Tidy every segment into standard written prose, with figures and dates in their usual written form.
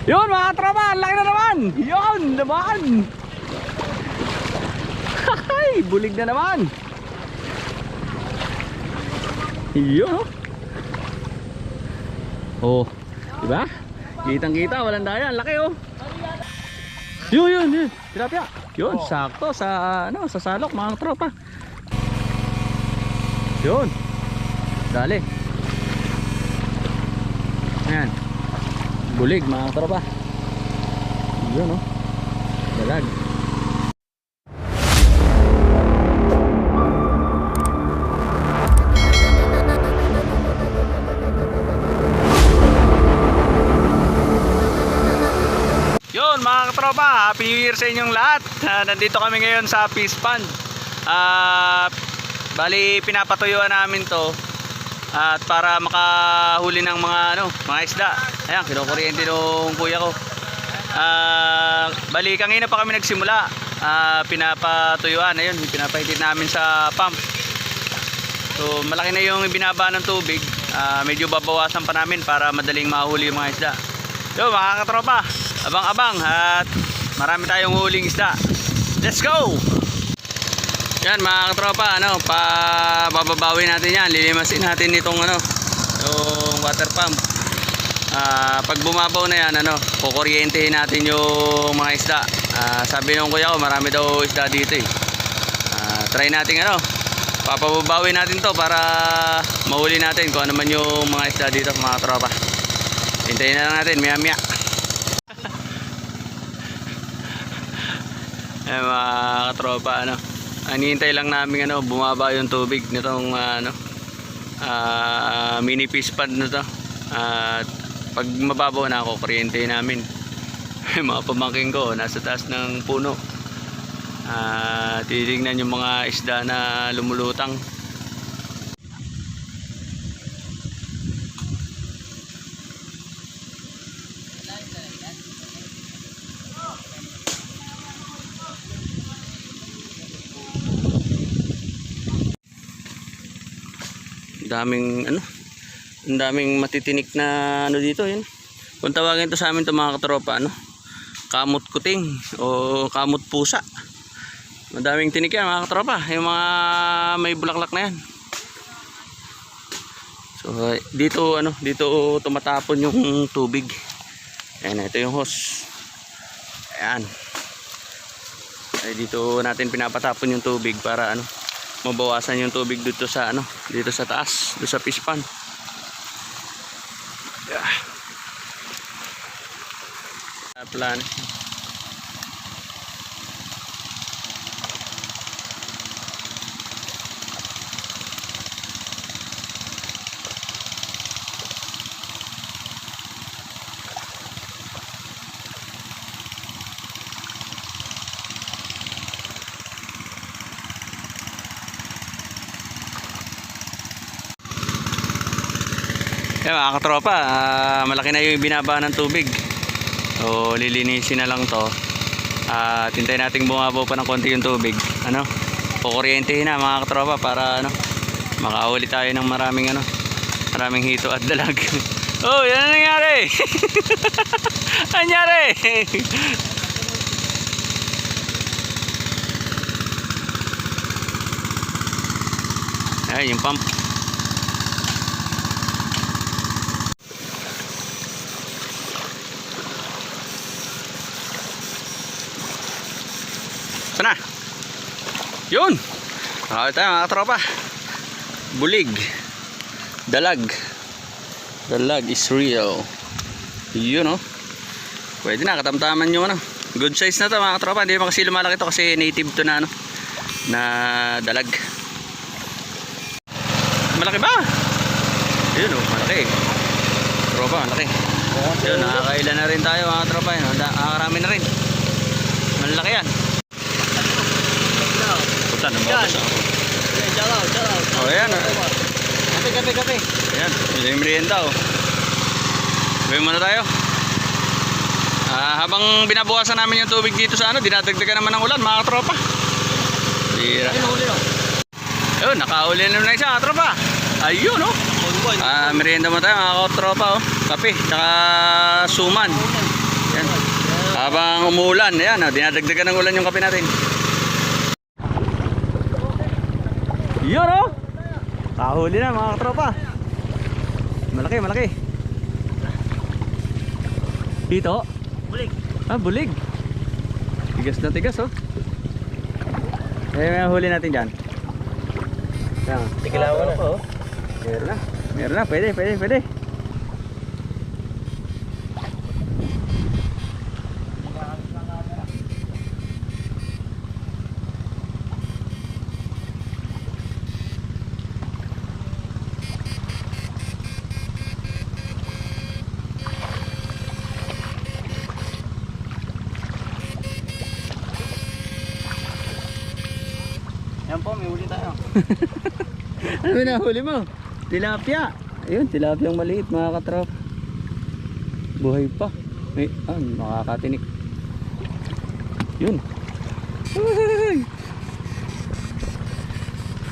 Yun mga tropa, ang laki na naman. Yun naman. Hay, bulig na naman. Yun oh. Oh, diba? Kitang kita, walang daya, ang laki oh. Yun. Tilapia. Yun, sakto sa ano, sa salok mga tropa. Yun. Dali. Ayan. Bulig mga tropa. Yun oh. Dalag. Yun mga katropa, happy new year sa inyong lahat. Nandito kami ngayon sa fish pond. Bali pinapatuyuan namin to at para makahuli ng mga isda. Ayan, kinukuryente nung kuya ko. Bali kanina pa kami nagsimula. Pinapatuyuan, ayun, pinapahitin namin sa pump. So malaki na yung binaba ng tubig. Medyo babawasan pa namin para madaling mahuli yung mga isda. Yo mga katropa, abang-abang at marami tayong huling isda. Let's go! Yan mga katropa, bababawi natin yan, lilimasin natin itong yung water pump. Pag bumabaw na yan, kukuryentehin natin yung mga isda. Sabi nung kuya ko, marami daw isda dito eh. Try natin papababawi natin to para mahuli natin kung ano man yung mga isda dito mga katropa. Hintayin na lang natin, maya-maya. Mga katropa, hinihintay lang namin bumaba yung tubig nitong mini fish pond na to. Pag mababaw na ako, kuryente namin. Mga pamangkin ko nasa taas ng puno. Titignan yung mga isda na lumulutang. Ang daming matitinik na dito yun. Kung tawagin to sa amin to mga katropa, kamot kuting o kamot pusa. Madaming tinik yan mga katropa, yung mga may bulaklak na yan. So dito tumatapon yung tubig. Ayan, ito yung hose. Ayan. Ay, dito natin pinapatapon yung tubig para mabawasan yung tubig dito sa dito sa taas, dito sa fish pond. Yeah. Plan. Yan mga katropa, malaki na yung binaba ng tubig. So lilinisin na lang to. Tintayin natin bumabaw pa ng konti yung tubig. Kukuryentehin na mga katropa para makahuli tayo ng maraming hito at dalag. Oh, yan ang nangyari. Ano nangyari? Ay, yung pump. Sana. Yun. Nakakita tayo mga tropa. Bulig. Dalag. Dalag is real. Yun Pwede na katamtaman yung good size na to mga tropa. Hindi pa kasi lumalaki to kasi native to na na dalag. Malaki ba? Yun malaki. Tropa, malaki. Yun, nakakailan na rin tayo mga tropa. Nakakarami na rin. Malaki yan. Putan, nababasa ako. Oh, ayan. Kape. Ayan, yung merienda Gawin muna tayo. Habang binabawasan namin yung tubig dito sa dinadagdagan naman ng ulan mga katropa. Ayun, nakauli na isa mga katropa. Ayun Buwan. Merienda mo tayo mga katropa, oh. Kape, tsaka suman. Yan. Habang umuulan, ayan, dinadagdagan ng ulan yung kape natin. Yun oh! Kahuli na mga katropa. Malaki, malaki. Dito? Bulig. Ah, bulig. Tigas na tigas oh. May huli natin dyan. Yan. Tigilawan na. Oh. Meron na. Meron na. Pwede, pwede, pwede. Yan po, may huli tayo. Ano na huli mo? Tilapia. Ayun, tilapia maliit mga katrop. Buhay pa. May, makakatinik. Yun.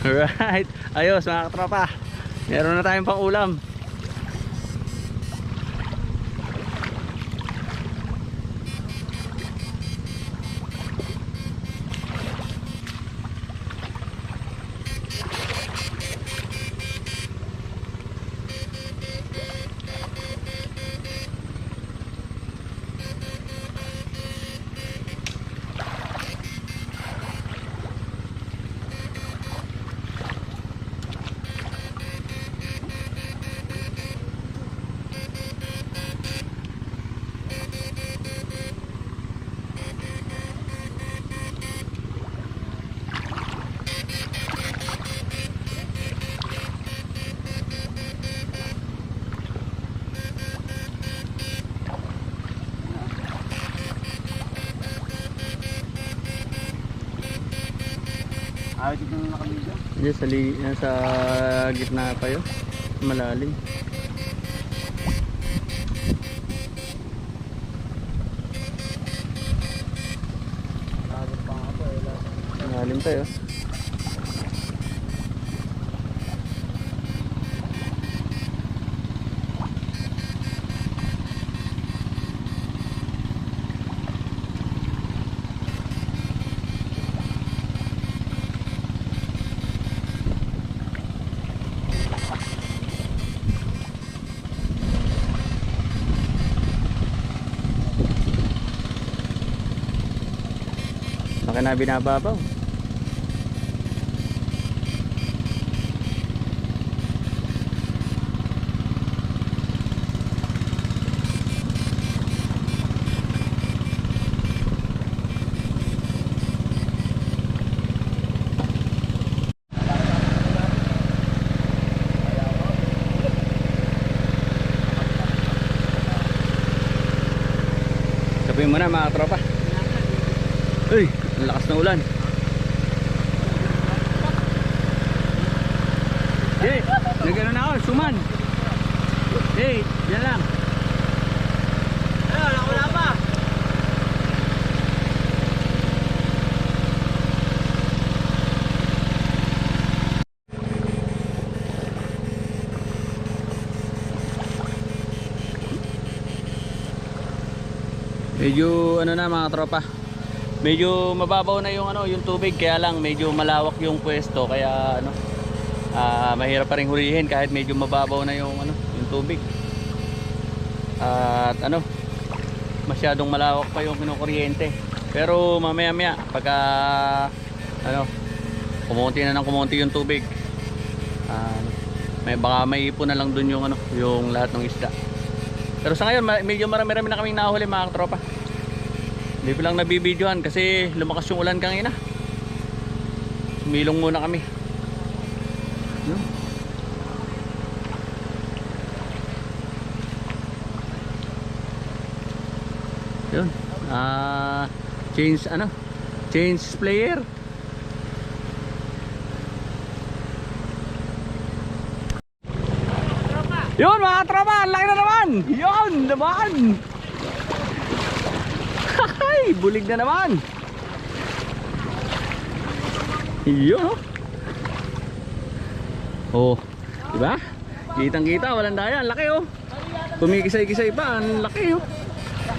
Alright. Ayos mga katropa. Meron na tayong pang ulam. Ayos ito na kami dyan. Diyan sa gitna pa yun. Malalim. Malalim tayo. Baka na binababaw. Sabihin mo na mga tropa. Uy, ang lakas ng ulan. Hey, nagano na ako, suman. Hey, yan lang. Ayun, wala pa. Medyo ano na mga tropa. Medyo mababaw na yung yung tubig, kaya lang medyo malawak yung pwesto, kaya mahirap pa ring hulihin kahit medyo mababaw na yung yung tubig. At masyadong malawak pa yung kinukuryente. Pero mamaya-maya pagka kumonti na ng kumonti yung tubig, baka may ipon na lang dun yung yung lahat ng isda. Pero sa ngayon medyo marami-rami na kaming nahuli mga tropa. Hindi ko lang nabibidyohan kasi lumakas yung ulan kanina. Sumilong muna kami. Yun. Change player. Yun mga tropa, ang laki na naman. Yun naman. Ay, bulig na naman. Yun oh. Diba? Kitang kita, walang daya. Ang laki oh. Kumikisay-kisay pa, ang laki oh.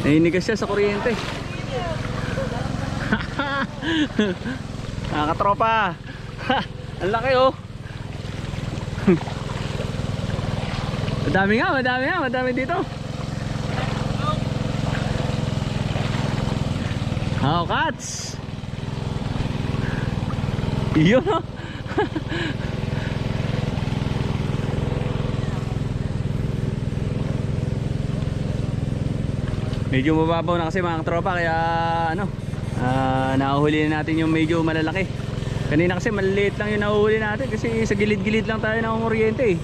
Nainigas siya sa kuryente. Nakakatropa. Ang laki oh. Madami dito. Oh, cats. Yun oh. Medyo mababaw na kasi mga tropa, kaya ano, nahuhuli na natin yung medyo malalaki. Kanina kasi maliliit lang yung nahuhuli natin kasi sa gilid-gilid lang tayo ng kuryente eh.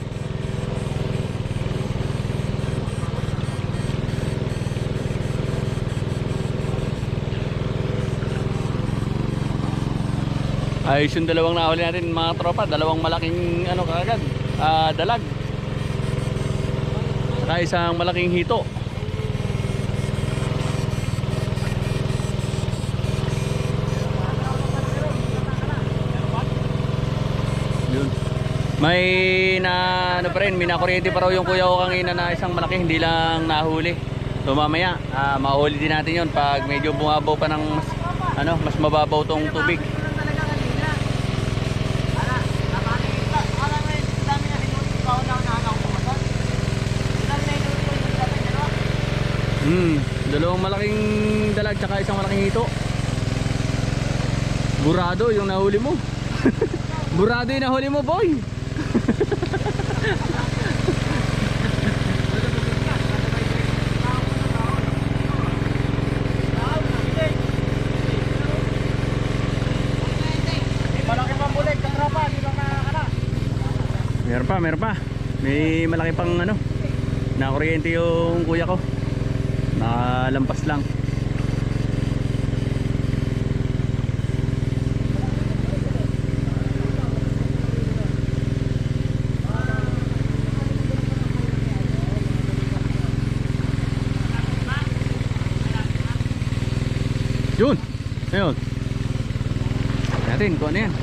Ayos yung dalawang nahuli natin mga tropa, dalawang malaking ano kagad, dalag. Saka isang malaking hito. Yun. May ano pa rin, minakuryente pa raw yung kuya ko kanina na isang malaki, hindi lang nahuli. So mamaya, mahuli din natin yun pag medyo bumabaw pa ng mas mababaw tong tubig. Dalawang malaking dalag tsaka isang malaking hito. Burado yung nahuli mo. Burado yung nahuli mo, boy. Malaki pang bulig, katropa, di ba makakana? Meron pa. May malaki pang nakuryente yung kuya ko. Nakalampas lang. Yun! Ayun! Natin kung ano yan.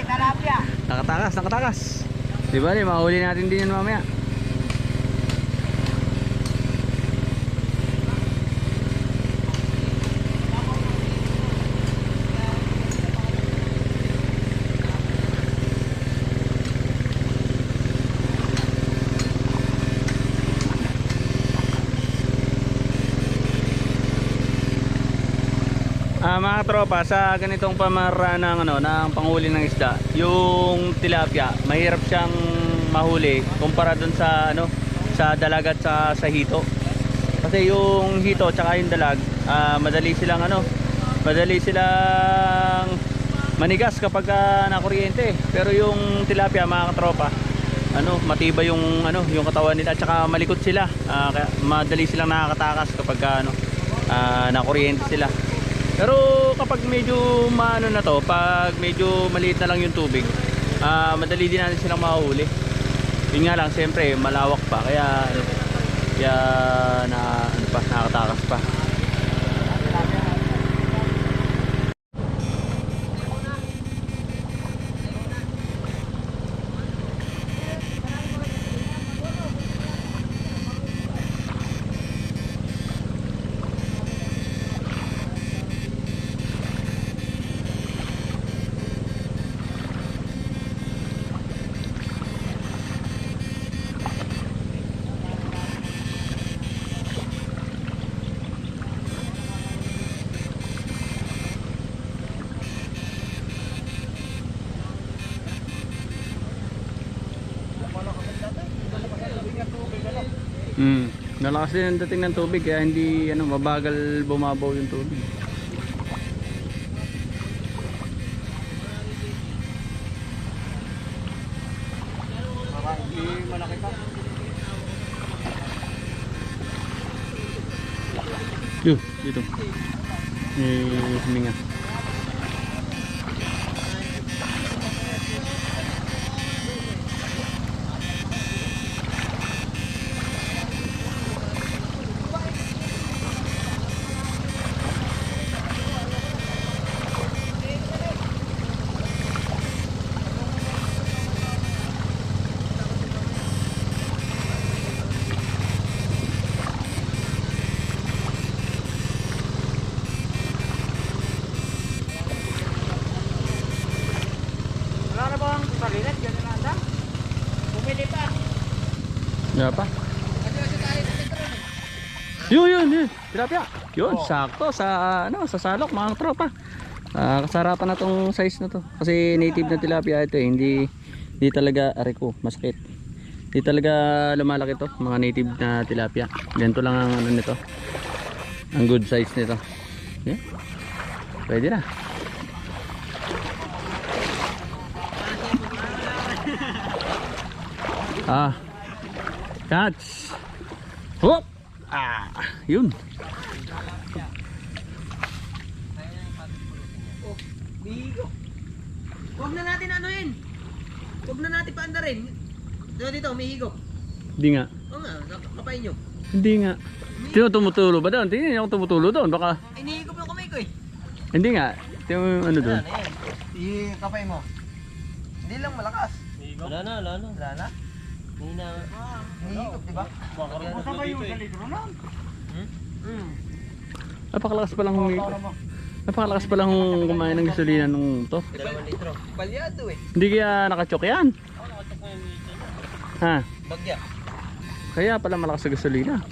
Talapia. Nakatakas. Di ba, mahuli natin din yan mamaya. Mga tropa, sa ganitong pamaraan ng panghuli ng isda, yung tilapia, mahirap siyang mahuli kumpara dun sa sa dalag at sa hito. Kasi yung hito tsaka yung dalag, madali silang manigas kapag nakuryente. Pero yung tilapia, mga tropa, matibay yung yung katawan nila, tsaka malikot sila. Kaya madali silang nakakatakas kapag nakuryente sila. Pero kapag medyo pag medyo maliit na lang yung tubig, madali din natin silang mahuli. Yun nga lang, siyempre malawak pa, kaya nakakatakas pa. Nalakas din ang dating ng tubig, kaya hindi mabagal bumabaw yung tubig. Hindi malaki pa. Dito. Huminga. Pagalilat, ganun na anda. Bumili pa. Nga pa. Kasi tayo sa sentro. Yun. Tilapia. Yun, sakto sa sa salok mga tropa. Kasarapan na tong size na to. Kasi native na tilapia ito eh. Hindi talaga areko, masakit. Hindi talaga lumalaki to, mga native na tilapia. Ganito lang ang ano nito. Ang good size nito. Yeah. Pwede na. Catch. Hop. Yun. Bigo. Huwag na natin anuin. Huwag na natin paandarin. Dito, may higop. Hindi nga. Oo nga, kapay nyo. Hindi nga. Sino tumutulo ba doon? Tingnan niyo ako tumutulo doon. Baka Inihigop yung kamay ko eh. hindi nga. Tingnan mo yung ano doon. I-kapay mo. Hindi lang malakas. Wala na. Wala na? Hindi na. Hinihigop, di ba? Baka ba yung litro na? Napakalakas pa lang napakalakas pa lang kumain ng gasolina nung to. 2 litro. Balyado eh. Hindi kaya nakachok yan. Ha? Bagya. Kaya pala malakas sa gasolina.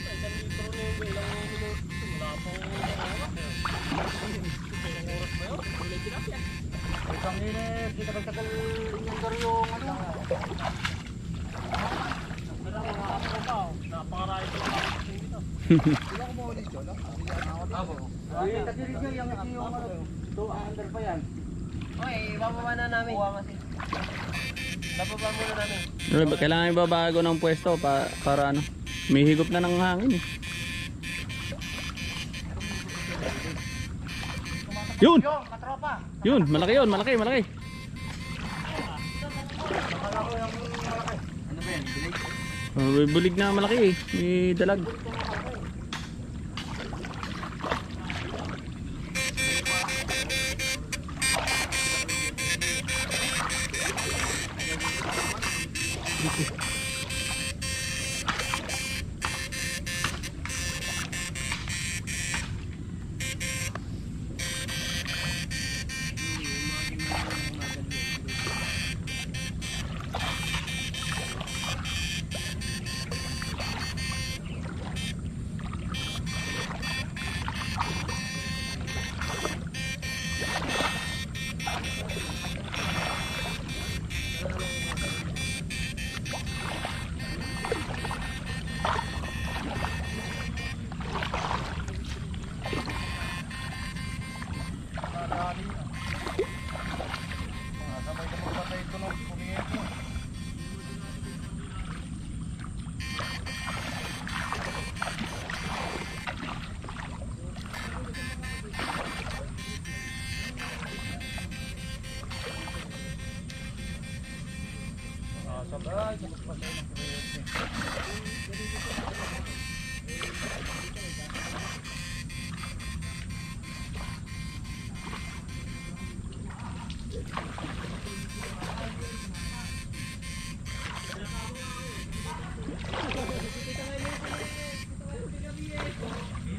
Isang linis, kita kagtagal yung garyo, ano? Sila ko maulis yun, no? Ay, tagilig nyo yung ano, 2 under pa yan. Oy, bababa na namin. Bababa muna namin. Kailangan ibabago ng pwesto para ano. May higop na ng hangin eh. Yun! Yung, katropa! Yun! Malaki yun! Malaki! Ano ba yan? Bilig? Bulig na malaki eh. May dalag.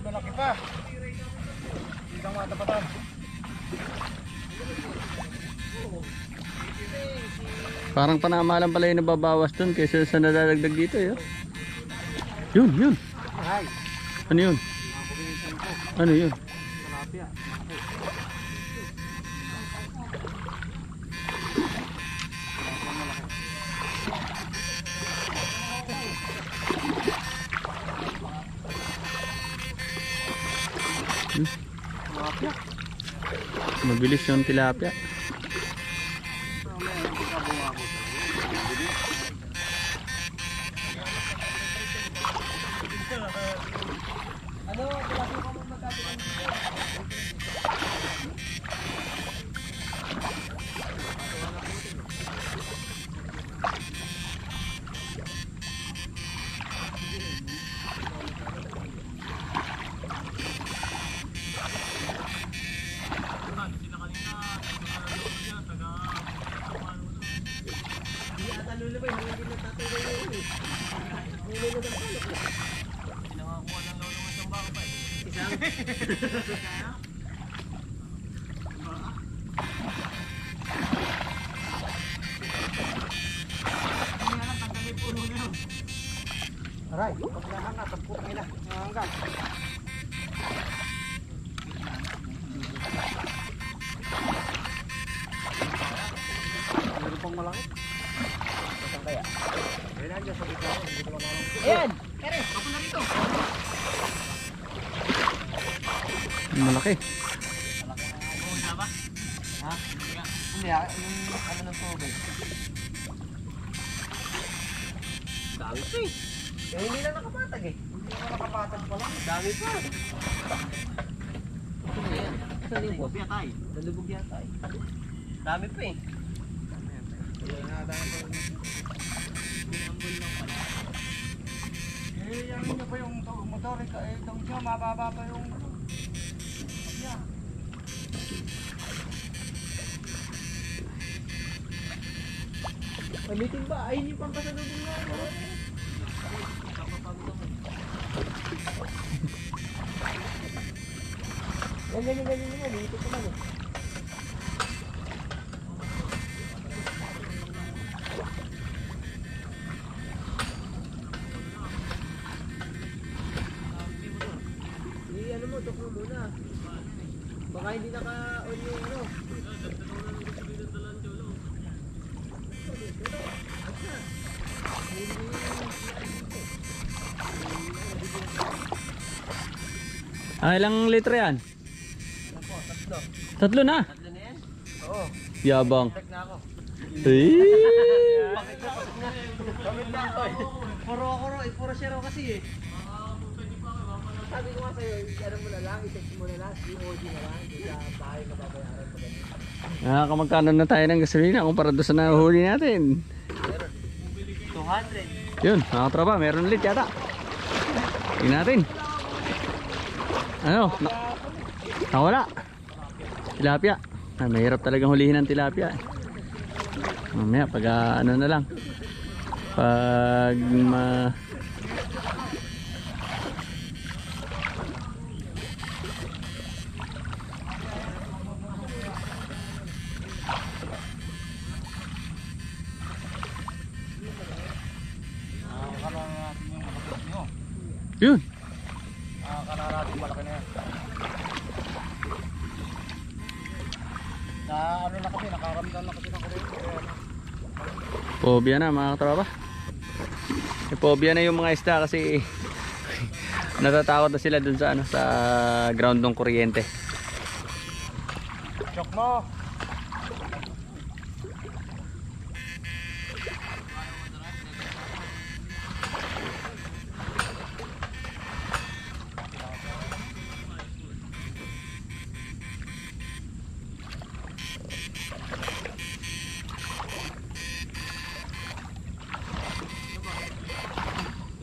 Malaki pa. Hindi kang matapatan. Parang panamalan pala yung nababawas dun kaysa sa nadadagdag dito eh. Yun. Ay, Ano yun? Ano yun? tilapia. Tilapia. Mabilis yung tilapia. Aray, pag nahangat, ang puto nila. Hanggang. Meron pang malaki. Saan kaya? Ayun na dyan sa bigla. Hindi ko lang. Ayan! Ere, ako na rito. Malaki. Ha? Hindi, yung ano ng tubig. Dami pa eh. Eh, hindi na nakapatag eh. Hindi na nakapatag pa lang. Dami pa. Saan yung boss? Yatay. Dalubog yatay. Dami pa eh. Eh, yan na pa yung motor. Eh, itong siya, mababa pa yung... Yeah. May meeting ba? Ay, hindi pang kasalubong nga. Ganyan. Dito ko man eh. Ano mo, tok mo muna. Baka hindi naka-on yung ano. Ilang litro yan? Tatlo. Tatlo na. Tatlo na yan? Oo. Yabang. Check na ako. Kamit lang to eh. Puro siya raw kasi eh. Sabi ko nga sa'yo, ano mo na lang, i-text mo na lang, COD na lang, hindi sa bahay na babayaran pa ganun. Nakakamagkano na tayo ng gasolina kumpara doon sa nahuli natin. 200. Yun, mga tropa, meron ulit yata. Tingnan natin. Ano? Nawala. Tilapia. Mahirap talagang hulihin ng tilapia. Mamaya, pag ano na lang. Pag yun. Nakakarating malaki na yan. Na ano na kasi, nakaramdam na kasi ng kuryente. Phobia na mga katropa. Phobia na yung mga isda kasi natatakot na sila dun sa ano, sa ground ng kuryente. Chok mo!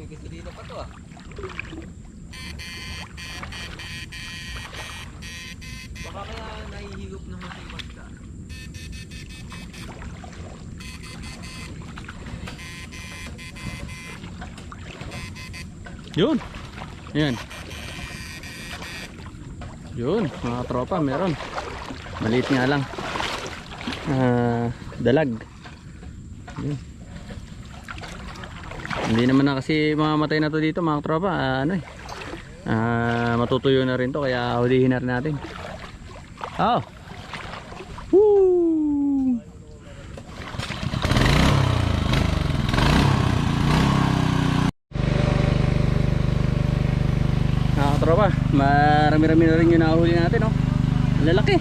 Gasolina pa to ah. Baka kaya nahihigop naman sa ibang isda. Yun. Yan. Yun, mga tropa, meron. Maliit nga lang. Dalag. Yun. Hindi naman na kasi mamamatay na to dito mga tropa. Matutuyo na rin to kaya hulihin na rin natin. Oh. Woo! Mga tropa, marami-rami na rin yung nahuli natin, oh. Ang lalaki.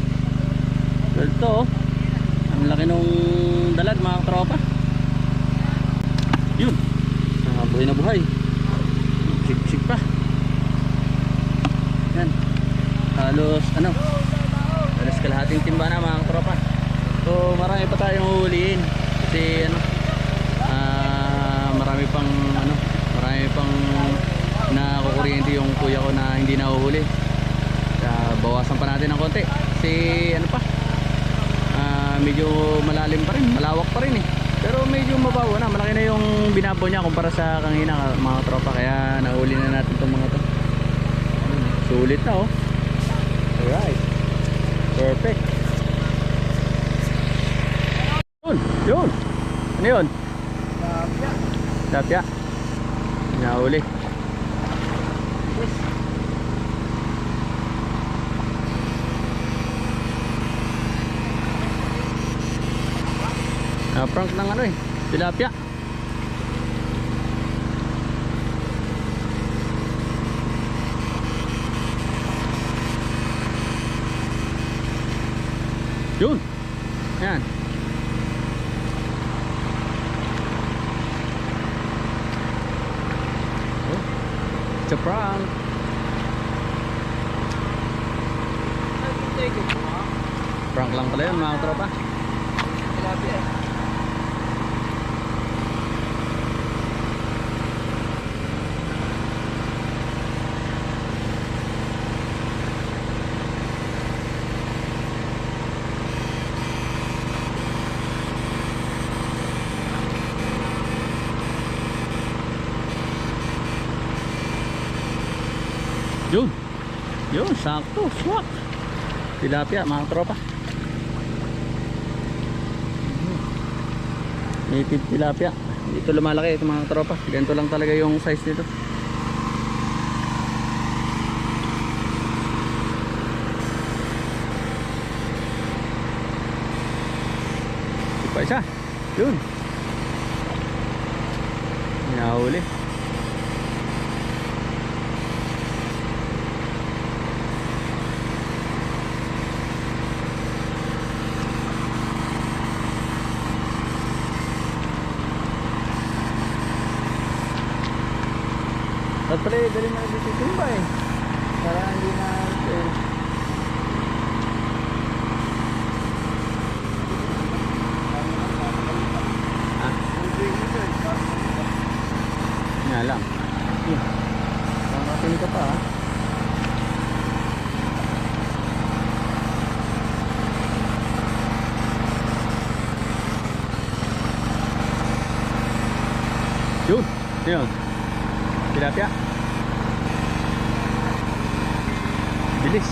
Ito, oh. Ang laki nung dalag mga tropa. Yun. Buhay na buhay. Sik pa. Yan. Halos halos kalahating timba na mga tropa. So marami pa tayong huhulihin. Kasi marami pang nakukuryente yung kuya ko na hindi nahuhuli. Bawasan pa natin ng konti. Kasi medyo malalim pa rin, malawak pa rin eh. Pero medyo mabawa na, malaki na yung binabaw niya kumpara sa kanina mga tropa. Kaya nahuli na natin itong mga to. Sulit na oh. Alright. Perfect. Yun. Ano yun? Tapya. Nahuli. Prank ng ano eh, tilapia. Yun. Yan. Oh, it's a prank. Prank lang pala yun mga tropa. Tilapia eh. Yun. Yun, sakto. Swak. Tilapia mga tropa. Native tilapia. Dito lumalaki ito mga tropa. Ganito lang talaga yung size nito. Pa isa. Yun. Nahuli. At pala dali na dito tumba eh. Para hindi na nga lang. Makatin ka pa Yun. Yun. Tilapia. Bilis.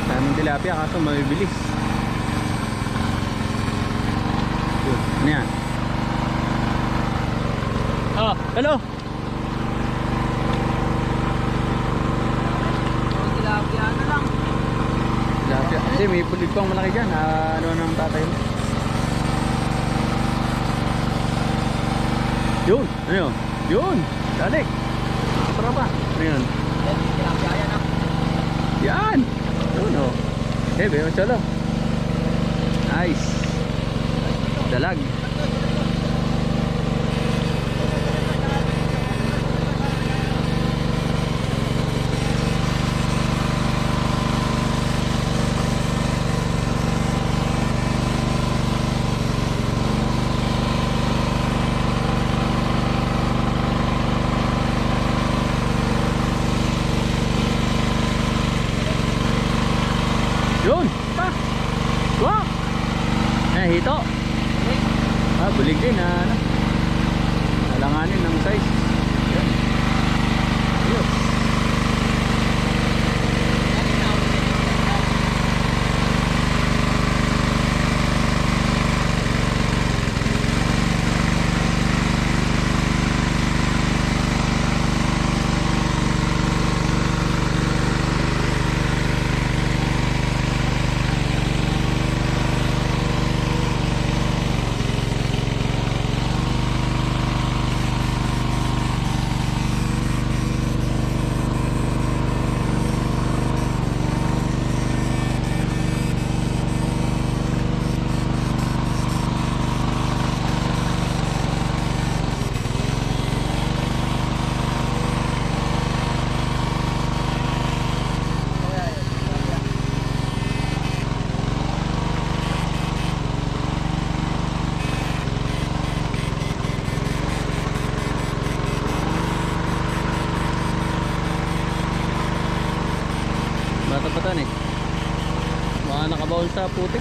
Daming tilapia kaso mabibilis. Yun. Ano yan? Oh, hello. Tilapia na lang. Tilapia. Hindi, may pulig pang malaki dyan. Ano ng tatay mo? Yun, ano yun? Yun, dali. Tara ba? Ano yun? Tilapia yan ah. Yan! Yun o. Eh, bayo cholo. Nice. Dalag. Yun! Pa! Wow! Hito! Bulig din ano? Alanganin ng size. Yan. Ayos. Bata-batan eh. Baka nakabaon sa putik.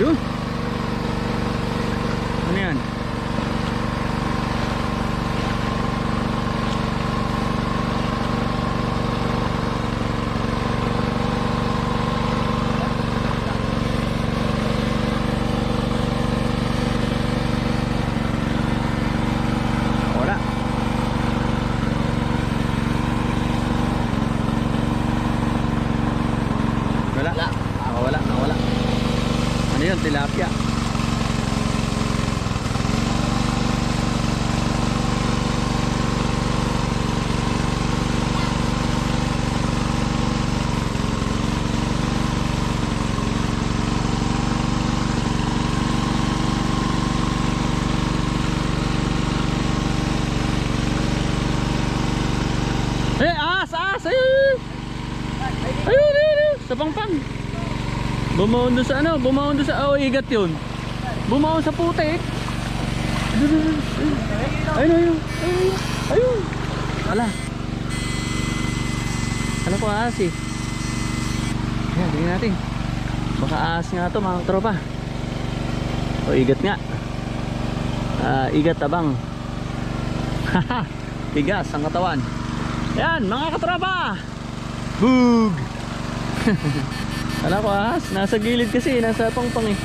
Yun. Ano yan? Wala. Wala. Nakawala, nakawala. Ano yun? Tilapia. Ahas! Ahas! Ayun! Ayun! Ayun! Sa pangpang! Bumaon doon sa ano? Bumaon doon sa... Oh, igat yun. Bumaon sa putik. Ayun! Ayun! Ayun! Ayun! Ayun! Ala! Ano po ahas eh? Ayan, tingnan natin. Baka ahas nga to mga tropa. O, igat nga. Igat tabang. Haha! Tigas ang katawan. Yan mga katropa. Bug. Wala ko ahas. Nasa gilid kasi. Nasa pangpang eh.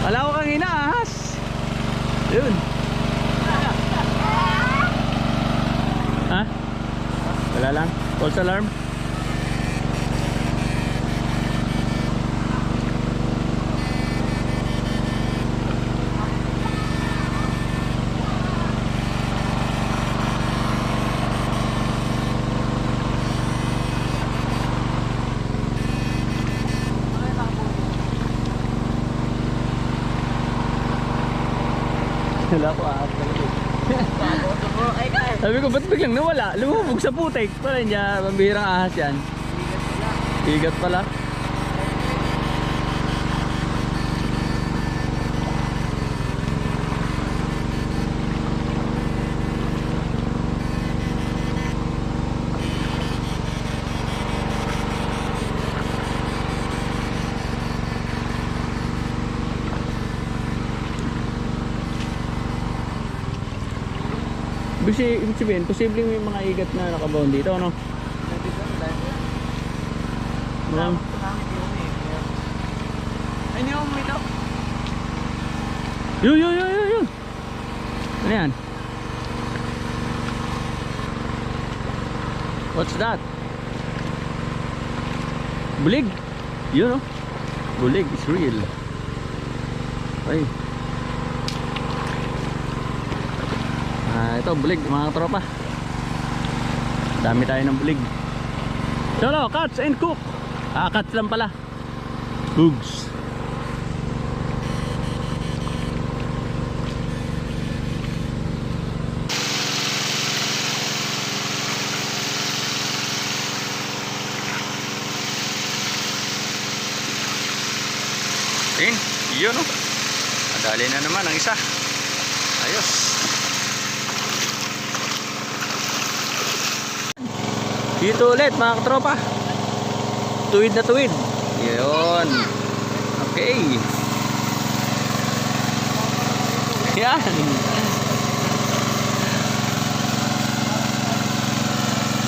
Wala ko kanina ahas. Yun. Ha? Wala lang. False alarm. Wala ko ahas talaga. Sabi ko, ba't biglang nawala? Lumubog sa putik. Parang niya, pambihirang ahas yan. Igat pala. Ibig sabihin, posibleng may mga igat na nakabound dito, ano? Malam. Ay, hindi ako umitaw. Yun. Ano yan? What's that? Bulig. Yun, oh. Bulig is real. Ay. Ito bulig mga tropa. Dami tayo ng bulig. Solo, catch and cook. Catch lang pala. Bugs. Yun oh. Nadali na naman ang isa. Ayos. Dito ulit mga katropa. Tuwid na tuwid. Yun. Okay. Yan.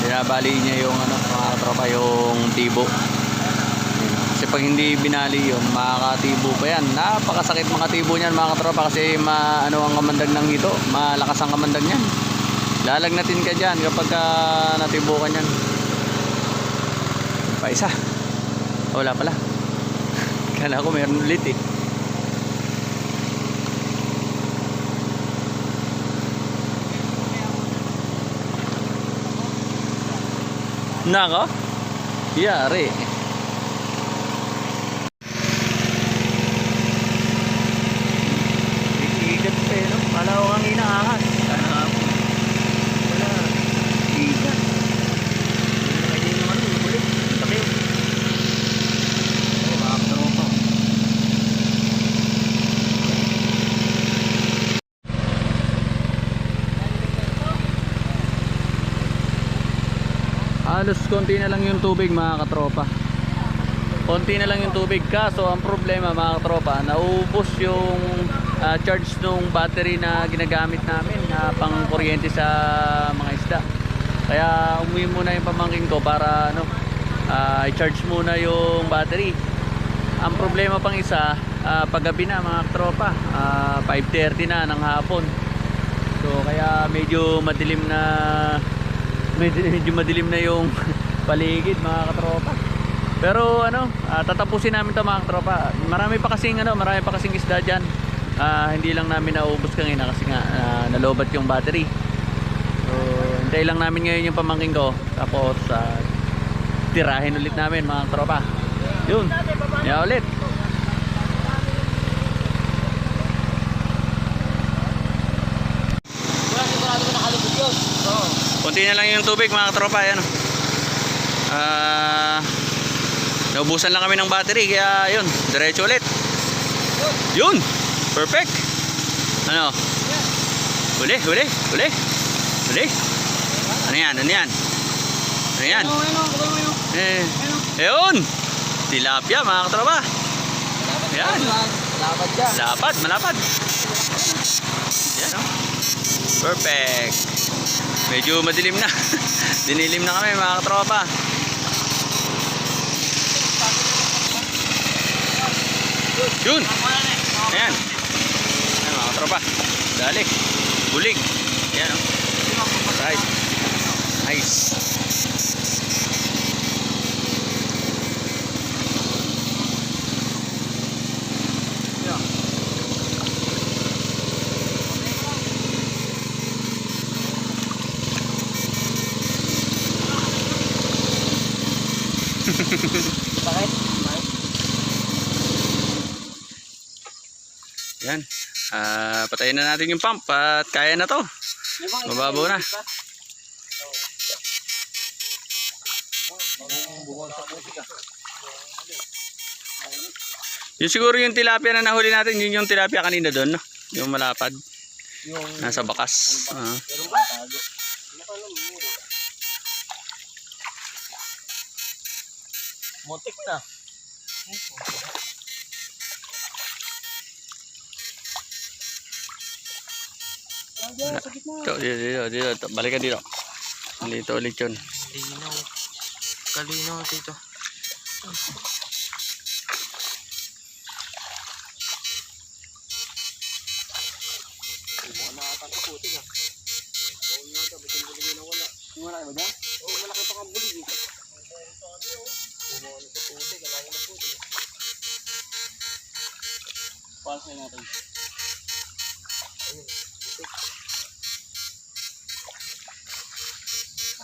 Binabali niya yung ano, mga katropa, yung tibo. Kasi pag hindi binali yun, makakatibo pa yan. Napakasakit mga tibo niyan mga katropa, kasi ano ang kamandag ng hito. Malakas ang kamandag niyan. Lalagnatin ka dyan kapag natibo ka niyan. Pa isa. Wala pala. Kala ko meron ulit eh. Nako? Yari. Igat pa eh, no? Kala ko kang inaahas. Sana nga po. Wala. Igat. Hindi naman yung ulit. Takip. Oh, makakataro pa. Halos konti na lang yung tubig mga katropa. Konti na lang yung tubig, kaso ang problema mga katropa, naubos yung charge nung battery na ginagamit namin na pang kuryente sa mga isda. Kaya umuwi muna yung pamangkin ko para i-charge muna yung battery. Ang problema pang isa, paggabi na mga katropa, 5:30 na ng hapon. So kaya medyo madilim na yung paligid mga katropa. Pero tatapusin namin 'to mga katropa. Marami pa kasing isda diyan. Hindi lang namin naubos kanina kasi nga nalobat yung battery. So hintay lang namin ngayon yung pamangkin ko, tapos tirahin ulit namin mga katropa. Yun. Yeah, ulit. Sigurado ko nakalubog yun. Oo. Konti na lang yung tubig mga katropa, ayan. Naubusan lang kami ng battery kaya yun, diretso ulit. Yun, perfect. Ano? Huli. Ano yan? Ayun. Tilapia mga katropa. Ayan. Malapad siya. Malapad. Ayan o. Perfect. Medyo madilim na. Dinilim na kami mga katropa. Yun. Ayan. Ayan mga katropa. Dali. Bulig. Ayan o. Right. Nice. Bakit? Yan. Patayin na natin yung pump at kaya na to. Mababaw na. Yung siguro yung tilapia na nahuli natin, yun yung tilapia kanina doon, no? Yung malapad. Nasa bakas. Motik na. Dito. Balikan dito. Dito ulit yun. Kalinaw dito.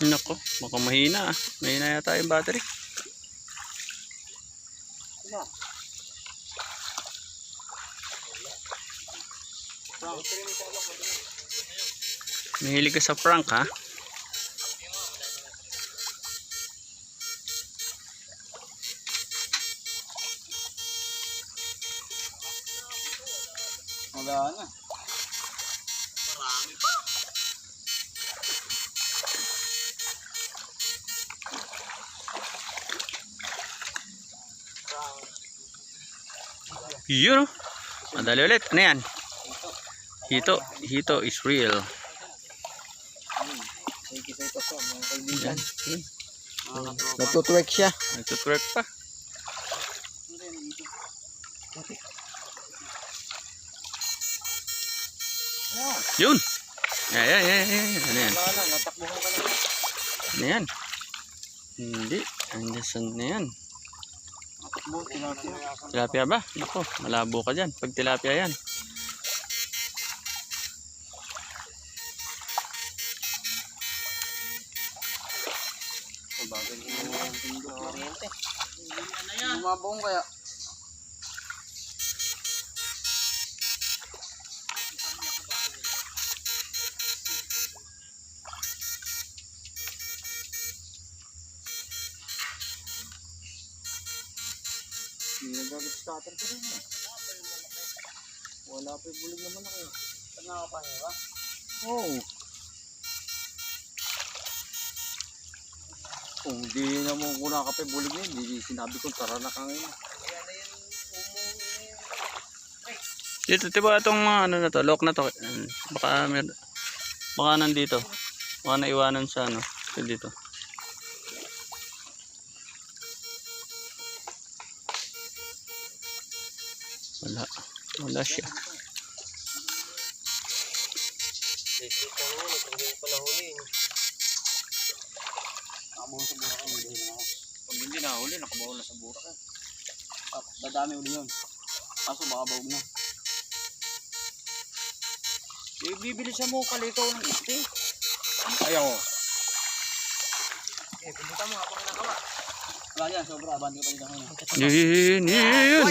Nako, mukhang mahina. Mahina yata yung battery. Mahilig ka sa prank, ha? Wala na. Yun, oh. Madali ulit. Ano yan? Hito is real. Thank you sa ito po mga kaibigan. Yan. Nagtutwerk siya. Nagtutwerk pa. Yun. Yan. Ano yan? Wala na, natakbuhan ka na. Ano yan? Hindi. Andasan na yan. Natakbo, tilapia. Tilapia ba? Nako, malabo ka dyan. Pag tilapia yan. Bagay mo yung pindo. Oriente. Bumabong kaya. Hindi nagagamit starter ko rin eh. Wala pa yung bulig naman ako. Saan nakapanya ba? Oo. Kung di na mo kuna kape bulig na yun, di sinabi ko tara na kang ina. Dito, diba itong mga ano na to, lock na to. Baka nandito. Baka naiwanan sa ano. Dito. Wala. Wala siya. Pag hindi nahuli, nakabawal na sa burak. Dadami uli yun. Kaso baka bawag na. Bibili siya mo kalikaw ng isti. Ayaw. Pinduta mo habang nakawa. Wala yan, sobra. Abandi ka pa dito.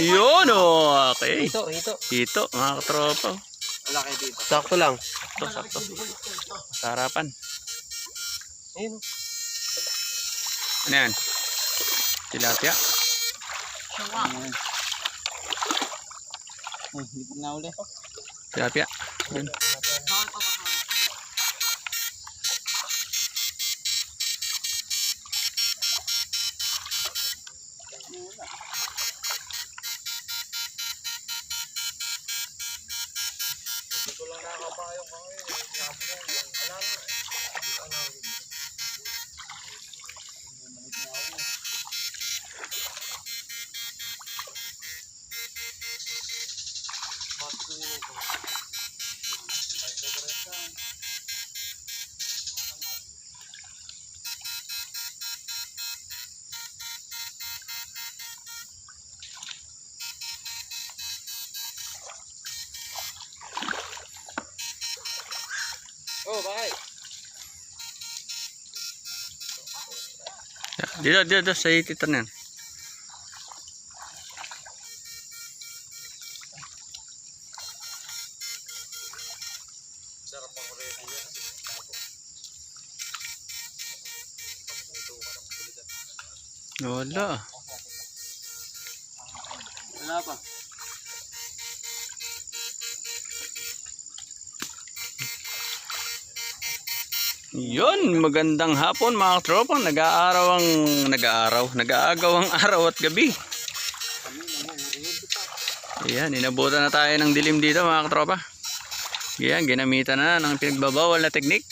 Yun, oh. Okay. Ito. Ito, mga katropa. Wala kayo dito. Sakto lang. Sakto. Sa harapan. Ayun. Ano yan? Tilapia. Hindi pa nahuli. Tilapia. Yun. Oh, bakit? Dito, sa itito na yan. Sarap ang ready yan. Wala. Wala pa. Yun, magandang hapon mga tropang nag-aagaw ang araw at gabi. Ayan, inabutan na tayo ng dilim dito mga tropa. Ayan, ginamitan na ng pinagbabawal na teknik.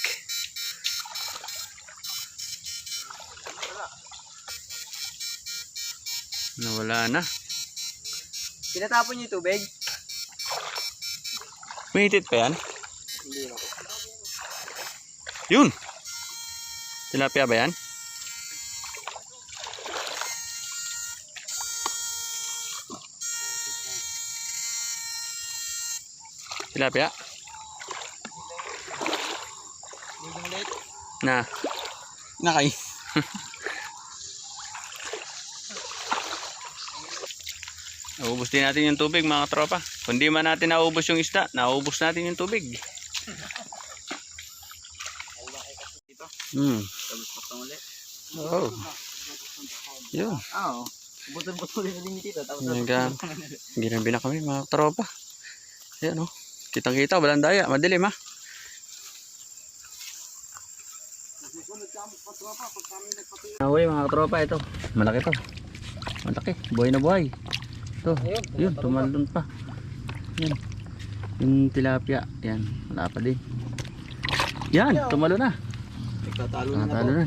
Nawala na. Pinatapon niyo yung tubig? Mahitit pa yan? Hindi na. Yun! Tilapia ba yan? Tilapia? Na. Nakay. Naubos din natin yung tubig mga tropa. Kung di man natin naubos yung isda, naubos natin yung tubig. Oh. Yun. Oo. Butol-butol na din dito. Tapos Ginambi na kami mga tropa. Ayan o. Kitang-kita, walang daya. Madilim ha. Nahuwi mga tropa ito. Malaki to. Malaki. Buhay na buhay. Ito. Yun. Tumalon pa. Yan. Yung tilapia. Yan. Wala pa din. Yan. Tumalo na. nagtatalo na Nakatalo na.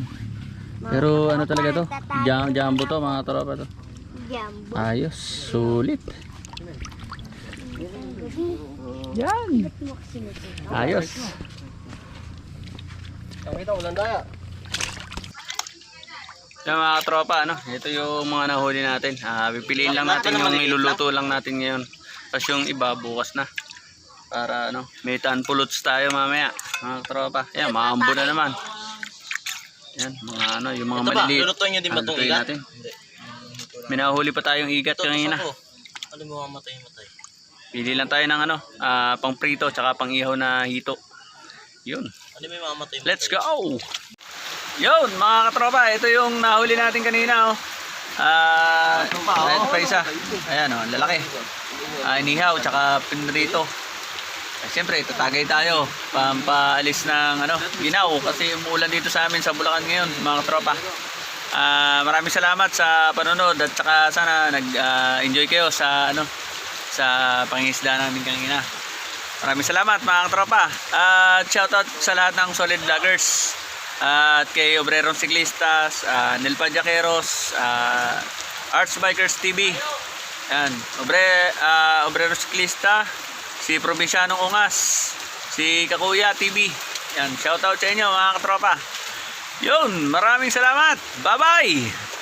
Pero ano talaga to? Jumbo to mga tropa to. Jumbo. Ayos. Sulit. Yan. Ayos. Ito, walang daya. Yan mga tropa, ano? Ito yung mga nahuli natin. Pipiliin lang natin yung iluluto lang natin ngayon. Tapos yung iba bukas na. Para ano, may tanpulots tayo mamaya. Mga tropa. Yan, maambo na naman. Yan, mga ano, yung mga maliliit. Lulutuin nyo din ba itong Lutuin igat? natin. May nahuli pa tayong igat kanina. Ano mo mamatay? Pili lang tayo ng ano, pang prito tsaka pang ihaw na hito. Yun. Ano may mamatay? Let's go! Yun mga katropa, ito yung nahuli natin kanina. Ito pa isa. Ayan o, lalaki. Inihaw tsaka pinrito. Siyempre, tatagay tayo. Pampaalis ng ano, ginaw. Kasi umuulan dito sa amin sa Bulacan ngayon mga katropa. Maraming salamat sa panonood at saka sana nag-enjoy kayo sa sa pangingisda namin kanina. Maraming salamat mga katropa. At shoutout sa lahat ng solid vloggers. At kay Obrerong Ciclistas, Nelpa Jaqueros, Arts Bikers TV. Yan, Obrerong Ciclista, si Probinsyanong Ungas, si Kakuya TV. Yan, shoutout sa inyo mga katropa. Yun, maraming salamat. Bye-bye!